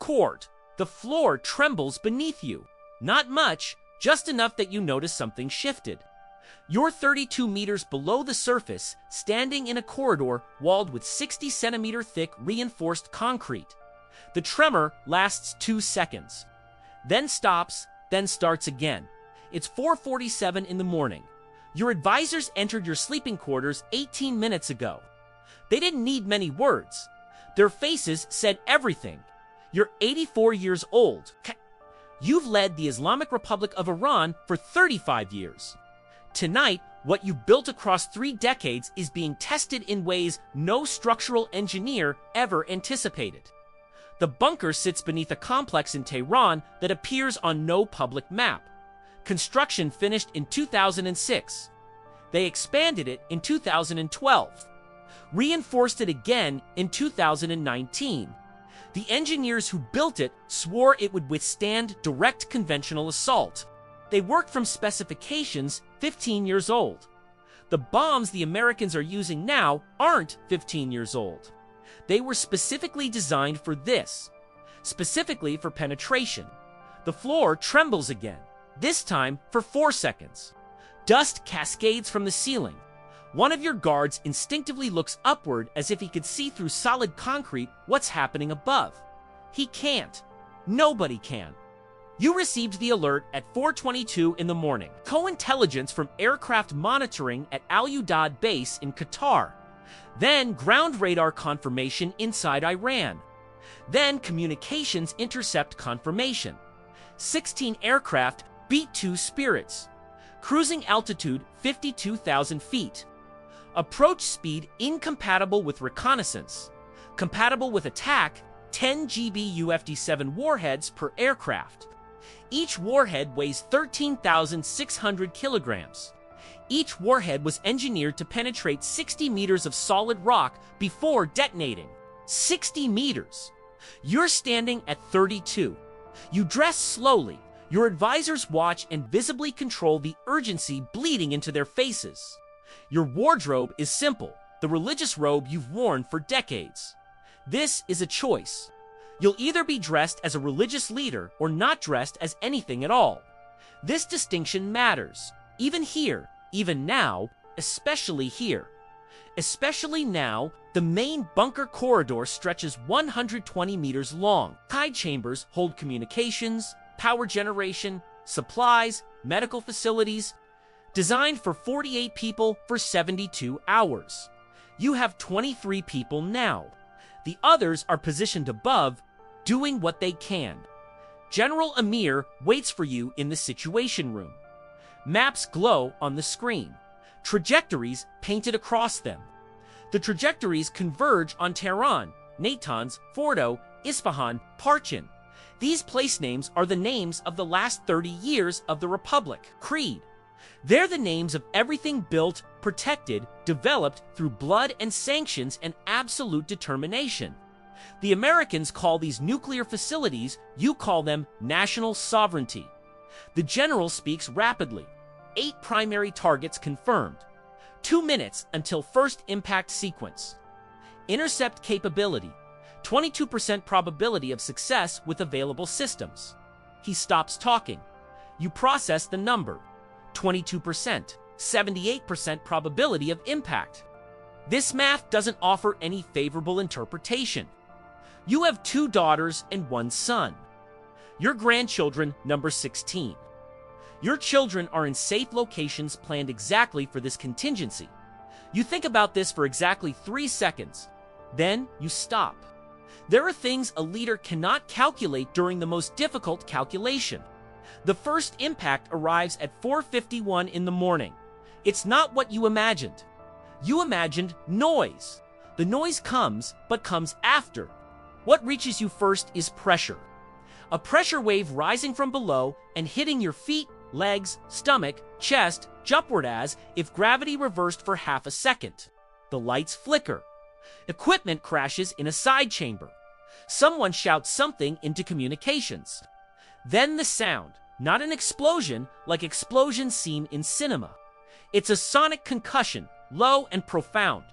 Record. The floor trembles beneath you. Not much, just enough that you notice something shifted. You're 32 meters below the surface, standing in a corridor walled with 60-centimeter thick reinforced concrete. The tremor lasts 2 seconds, then stops, then starts again. It's 4:47 in the morning. Your advisors entered your sleeping quarters 18 minutes ago. They didn't need many words. Their faces said everything. You're 84 years old. You've led the Islamic Republic of Iran for 35 years. Tonight, what you built across 3 decades is being tested in ways no structural engineer ever anticipated. The bunker sits beneath a complex in Tehran that appears on no public map. Construction finished in 2006. They expanded it in 2012. Reinforced it again in 2019. The engineers who built it swore it would withstand direct conventional assault. They worked from specifications 15 years old. The bombs the Americans are using now aren't 15 years old. They were specifically designed for this, specifically for penetration. The floor trembles again, this time for 4 seconds. Dust cascades from the ceiling. One of your guards instinctively looks upward as if he could see through solid concrete what's happening above. He can't. Nobody can. You received the alert at 4:22 in the morning. Co-intelligence from aircraft monitoring at Al Udeid base in Qatar. Then ground radar confirmation inside Iran. Then communications intercept confirmation. 16 aircraft beat 2 spirits. Cruising altitude 52,000 feet. Approach speed incompatible with reconnaissance. Compatible with attack, 10 GB UFD-7 warheads per aircraft. Each warhead weighs 13,600 kilograms. Each warhead was engineered to penetrate 60 meters of solid rock before detonating. 60 meters! You're standing at 32. You dress slowly. Your advisors watch and visibly control the urgency bleeding into their faces. Your wardrobe is simple, the religious robe you've worn for decades. This is a choice. You'll either be dressed as a religious leader or not dressed as anything at all. This distinction matters, even here, even now, especially here. Especially now, the main bunker corridor stretches 120 meters long. Side chambers hold communications, power generation, supplies, medical facilities, designed for 48 people for 72 hours. You have 23 people now. The others are positioned above, doing what they can. General Amir waits for you in the Situation Room. Maps glow on the screen. Trajectories painted across them. The trajectories converge on Tehran, Natanz, Fordo, Isfahan, Parchin. These place names are the names of the last 30 years of the Republic. Creed. They're the names of everything built, protected, developed through blood and sanctions and absolute determination. The Americans call these nuclear facilities, you call them national sovereignty. The general speaks rapidly. 8 primary targets confirmed. 2 minutes until first impact sequence. Intercept capability. 22% probability of success with available systems. He stops talking. You process the number. 22%. 78% probability of impact. This math doesn't offer any favorable interpretation. You have 2 daughters and 1 son. Your grandchildren number 16. Your children are in safe locations planned exactly for this contingency. You think about this for exactly 3 seconds. Then you stop. There are things a leader cannot calculate during the most difficult calculation. The first impact arrives at 4:51 in the morning. It's not what you imagined. You imagined noise. The noise comes, but comes after. What reaches you first is pressure. A pressure wave rising from below and hitting your feet, legs, stomach, chest, jumpward as if gravity reversed for half a second. The lights flicker. Equipment crashes in a side chamber. Someone shouts something into communications. Then the sound, not an explosion like explosions seen in cinema. It's a sonic concussion, low and profound,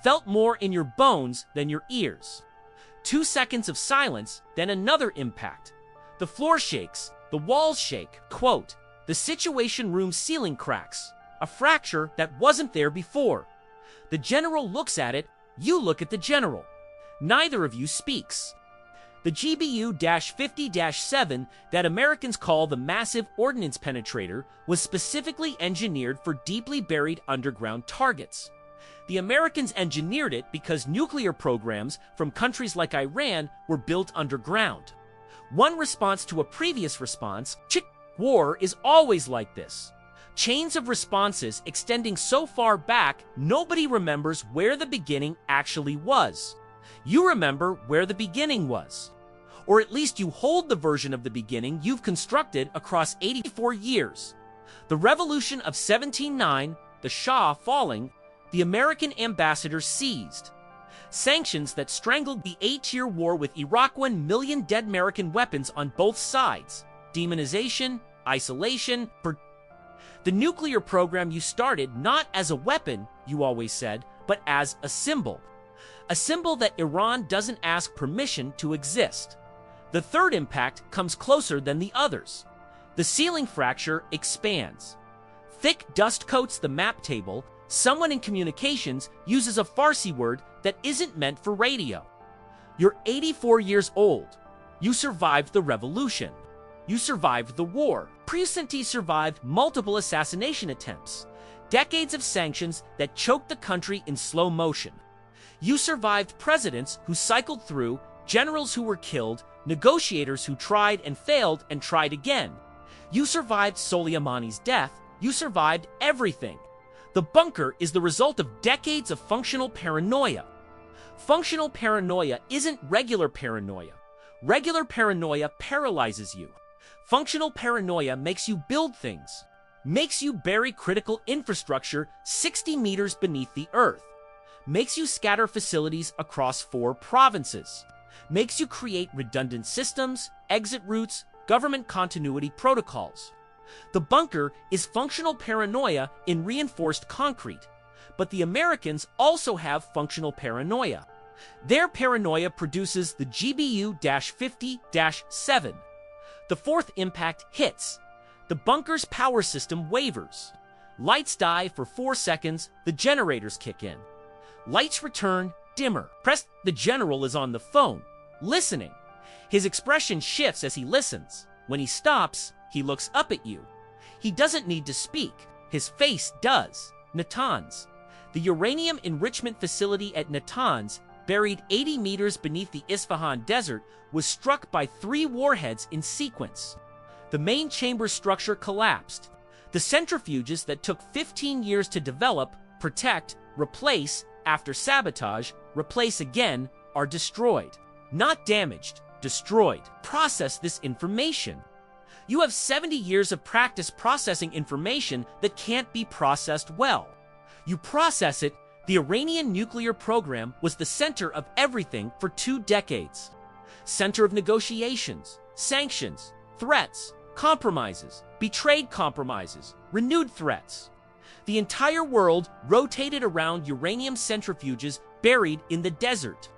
felt more in your bones than your ears. 2 seconds of silence, then another impact. The floor shakes, the walls shake. Quote, "The Situation Room ceiling cracks, a fracture that wasn't there before. The general looks at it, you look at the general. Neither of you speaks." The GBU-50-7 that Americans call the Massive Ordnance Penetrator was specifically engineered for deeply buried underground targets. The Americans engineered it because nuclear programs from countries like Iran were built underground. One response to a previous response, war is always like this. Chains of responses extending so far back, nobody remembers where the beginning actually was. You remember where the beginning was. Or at least you hold the version of the beginning you've constructed across 84 years. The revolution of 1709, the Shah falling, the American ambassador seized. Sanctions that strangled the 8-year war with Iraq, 1 million dead American weapons on both sides. Demonization, isolation, the nuclear program you started not as a weapon, you always said, but as a symbol. A symbol that Iran doesn't ask permission to exist. The third impact comes closer than the others. The ceiling fracture expands. Thick dust coats the map table. Someone in communications uses a Farsi word that isn't meant for radio. You're 84 years old. You survived the revolution. You survived the war. Precinti survived multiple assassination attempts. Decades of sanctions that choked the country in slow motion. You survived presidents who cycled through, generals who were killed, negotiators who tried and failed and tried again. You survived Soleimani's death. You survived everything. The bunker is the result of decades of functional paranoia. Functional paranoia isn't regular paranoia. Regular paranoia paralyzes you. Functional paranoia makes you build things, makes you bury critical infrastructure 60 meters beneath the earth, makes you scatter facilities across 4 provinces, makes you create redundant systems, exit routes, government continuity protocols. The bunker is functional paranoia in reinforced concrete, but the Americans also have functional paranoia. Their paranoia produces the GBU-50-7. The fourth impact hits. The bunker's power system wavers. Lights die for 4 seconds, the generators kick in. Lights return, dimmer. The general is on the phone, listening. His expression shifts as he listens. When he stops, he looks up at you. He doesn't need to speak. His face does. Natanz. The uranium enrichment facility at Natanz, buried 80 meters beneath the Isfahan desert, was struck by 3 warheads in sequence. The main chamber structure collapsed. The centrifuges that took 15 years to develop, protect, replace, after sabotage, replace again, are destroyed. Not damaged, destroyed. Process this information. You have 70 years of practice processing information that can't be processed well. You process it. The Iranian nuclear program was the center of everything for 2 decades. Center of negotiations, sanctions, threats, compromises, betrayed compromises, renewed threats. The entire world rotated around uranium centrifuges buried in the desert.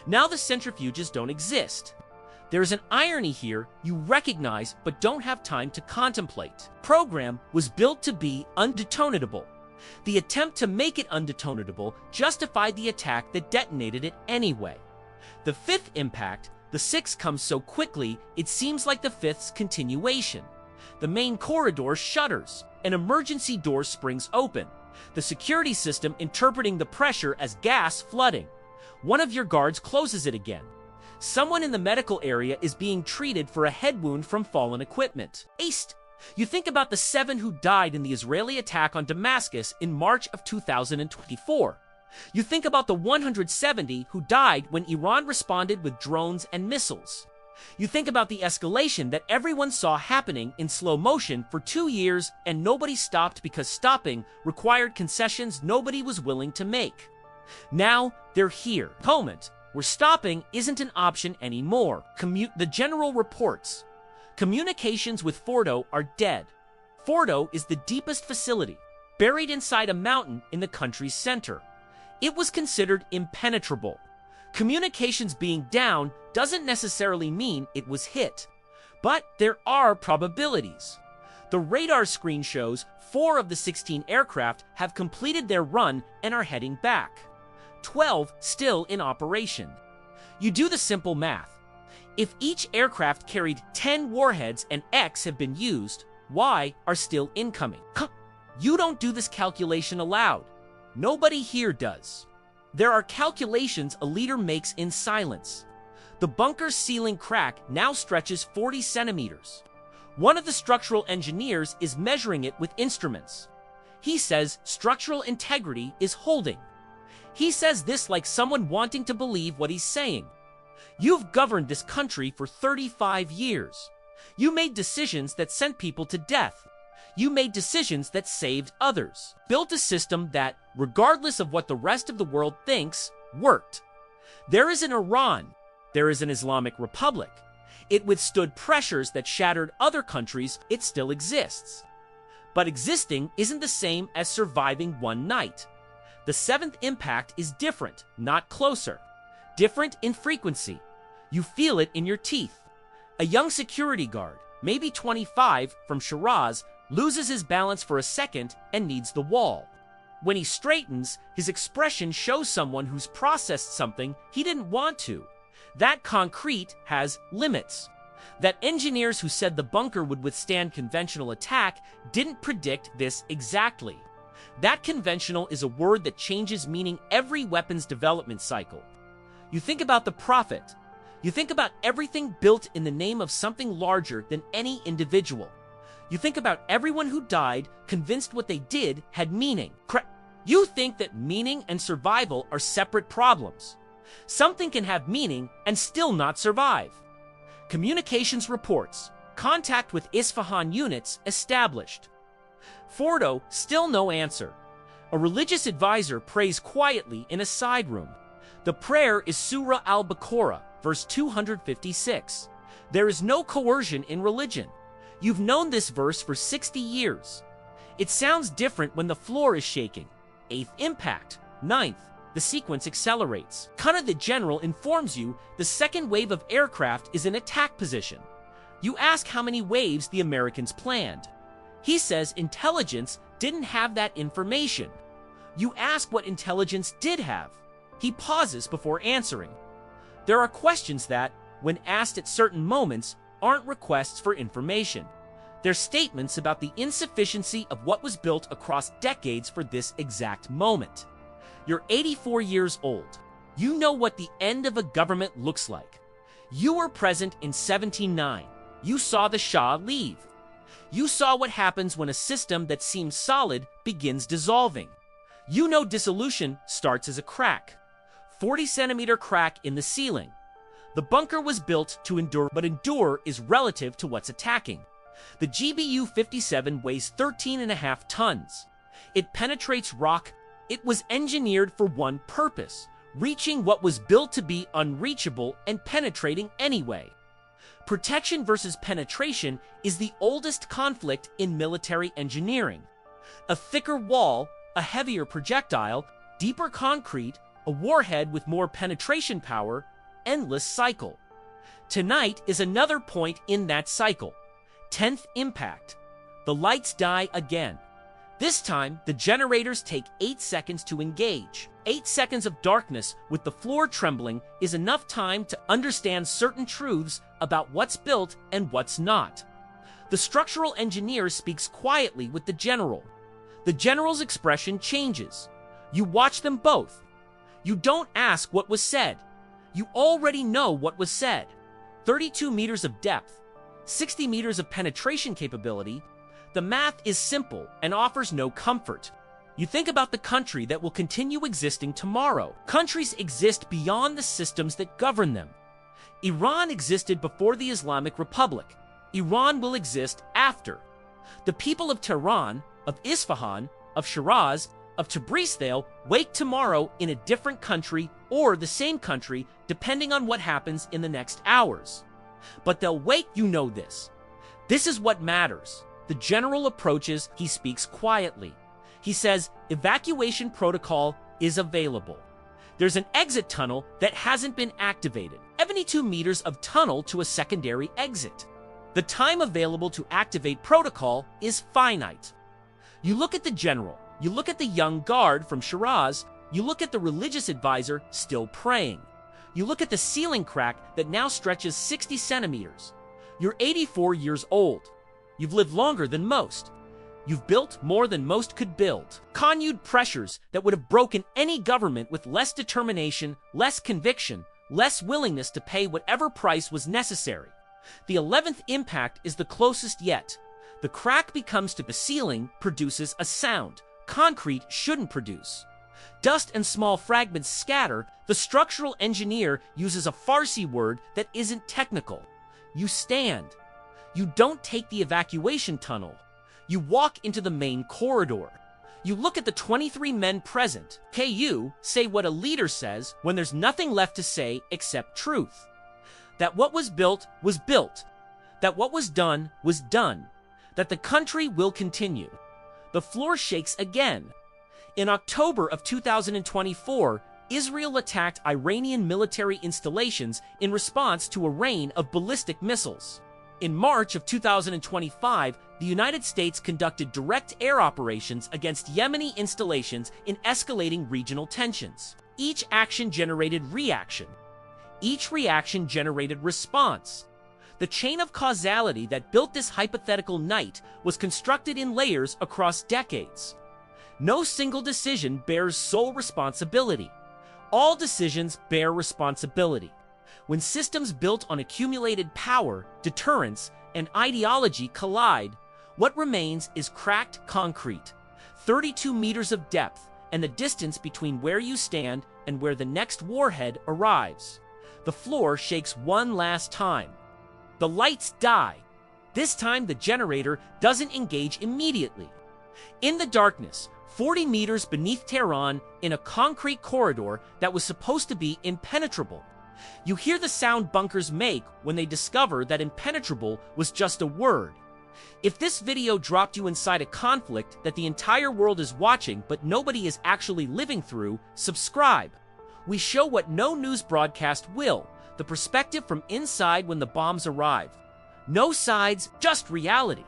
Now the centrifuges don't exist. There's an irony here you recognize but don't have time to contemplate. Program was built to be undetonatable. The attempt to make it undetonatable justified the attack that detonated it anyway. The 5th impact, the 6th, comes so quickly it seems like the 5th's continuation. The main corridor shutters. An emergency door springs open. The security system interpreting the pressure as gas flooding. One of your guards closes it again. Someone in the medical area is being treated for a head wound from fallen equipment. Aced. You think about the 7 who died in the Israeli attack on Damascus in March of 2024. You think about the 170 who died when Iran responded with drones and missiles. You think about the escalation that everyone saw happening in slow motion for 2 years and nobody stopped because stopping required concessions nobody was willing to make. Now they're here. Moment where stopping isn't an option anymore. The general reports. Communications with Fordo are dead. Fordo is the deepest facility, buried inside a mountain in the country's center. It was considered impenetrable. Communications being down doesn't necessarily mean it was hit, but there are probabilities. The radar screen shows 4 of the 16 aircraft have completed their run and are heading back. 12 still in operation. You do the simple math. If each aircraft carried 10 warheads and X have been used, Y are still incoming. You don't do this calculation aloud. Nobody here does. There are calculations a leader makes in silence. The bunker's ceiling crack now stretches 40 centimeters. One of the structural engineers is measuring it with instruments. He says structural integrity is holding. He says this like someone wanting to believe what he's saying. You've governed this country for 35 years. You made decisions that sent people to death. You made decisions that saved others. Built a system that, regardless of what the rest of the world thinks, worked. There is an Iran. There is an Islamic Republic. It withstood pressures that shattered other countries. It still exists. But existing isn't the same as surviving one night. The 7th impact is different, not closer. Different in frequency. You feel it in your teeth. A young security guard, maybe 25, from Shiraz, loses his balance for a second and needs the wall. When he straightens, his expression shows someone who's processed something he didn't want to. That concrete has limits. That engineers who said the bunker would withstand conventional attack didn't predict this exactly. That conventional is a word that changes meaning every weapons development cycle. You think about the Prophet. You think about everything built in the name of something larger than any individual. You think about everyone who died, convinced what they did had meaning. You think that meaning and survival are separate problems. Something can have meaning and still not survive. Communications reports. Contact with Isfahan units established. Fordo, still no answer. A religious advisor prays quietly in a side room. The prayer is Surah al-Baqarah, verse 256. There is no coercion in religion. You've known this verse for 60 years. It sounds different when the floor is shaking. 8th impact. 9th. The sequence accelerates. Kana the general informs you the second wave of aircraft is in attack position. You ask how many waves the Americans planned. He says intelligence didn't have that information. You ask what intelligence did have. He pauses before answering. There are questions that, when asked at certain moments, aren't requests for information. They're statements about the insufficiency of what was built across decades for this exact moment. You're 84 years old. You know what the end of a government looks like. You were present in 1709. You saw the Shah leave. You saw what happens when a system that seems solid begins dissolving. You know dissolution starts as a crack. 40-centimeter crack in the ceiling. The bunker was built to endure, but endure is relative to what's attacking. The GBU-57 weighs 13.5 tons. It penetrates rock. It was engineered for one purpose, reaching what was built to be unreachable and penetrating anyway. Protection versus penetration is the oldest conflict in military engineering. A thicker wall, a heavier projectile, deeper concrete, a warhead with more penetration power, endless cycle. Tonight is another point in that cycle. 10th impact. The lights die again. This time, the generators take 8 seconds to engage. 8 seconds of darkness with the floor trembling is enough time to understand certain truths about what's built and what's not. The structural engineer speaks quietly with the general. The general's expression changes. You watch them both. You don't ask what was said. You already know what was said. 32 meters of depth, 60 meters of penetration capability. The math is simple and offers no comfort. You think about the country that will continue existing tomorrow. Countries exist beyond the systems that govern them. Iran existed before the Islamic Republic. Iran will exist after. The people of Tehran, of Isfahan, of Shiraz, of Tabriz, they'll wake tomorrow in a different country or the same country, depending on what happens in the next hours. But they'll wake, you know this. This is what matters. The general approaches, he speaks quietly. He says, evacuation protocol is available. There's an exit tunnel that hasn't been activated. 72 meters of tunnel to a secondary exit. The time available to activate protocol is finite. You look at the general, you look at the young guard from Shiraz, you look at the religious advisor still praying. You look at the ceiling crack that now stretches 60 centimeters. You're 84 years old. You've lived longer than most. You've built more than most could build. Conjured pressures that would have broken any government with less determination, less conviction, less willingness to pay whatever price was necessary. The 11th impact is the closest yet. The crack becomes to the ceiling, produces a sound. Concrete shouldn't produce. Dust and small fragments scatter. The structural engineer uses a Farsi word that isn't technical. You stand. You don't take the evacuation tunnel. You walk into the main corridor. You look at the 23 men present. KU say what a leader says when there's nothing left to say except truth. That what was built was built. That what was done was done. That the country will continue. The floor shakes again. In October of 2024, Israel attacked Iranian military installations in response to a rain of ballistic missiles. In March of 2025, the United States conducted direct air operations against Yemeni installations in escalating regional tensions. Each action generated reaction. Each reaction generated response. The chain of causality that built this hypothetical night was constructed in layers across decades. No single decision bears sole responsibility. All decisions bear responsibility. When systems built on accumulated power, deterrence, and ideology collide, what remains is cracked concrete, 32 meters of depth, and the distance between where you stand and where the next warhead arrives. The floor shakes one last time. The lights die. This time the generator doesn't engage immediately. In the darkness, 40 meters beneath Tehran, in a concrete corridor that was supposed to be impenetrable, you hear the sound bunkers make when they discover that impenetrable was just a word. If this video dropped you inside a conflict that the entire world is watching but nobody is actually living through, subscribe. We show what no news broadcast will, the perspective from inside when the bombs arrive. No sides, just reality.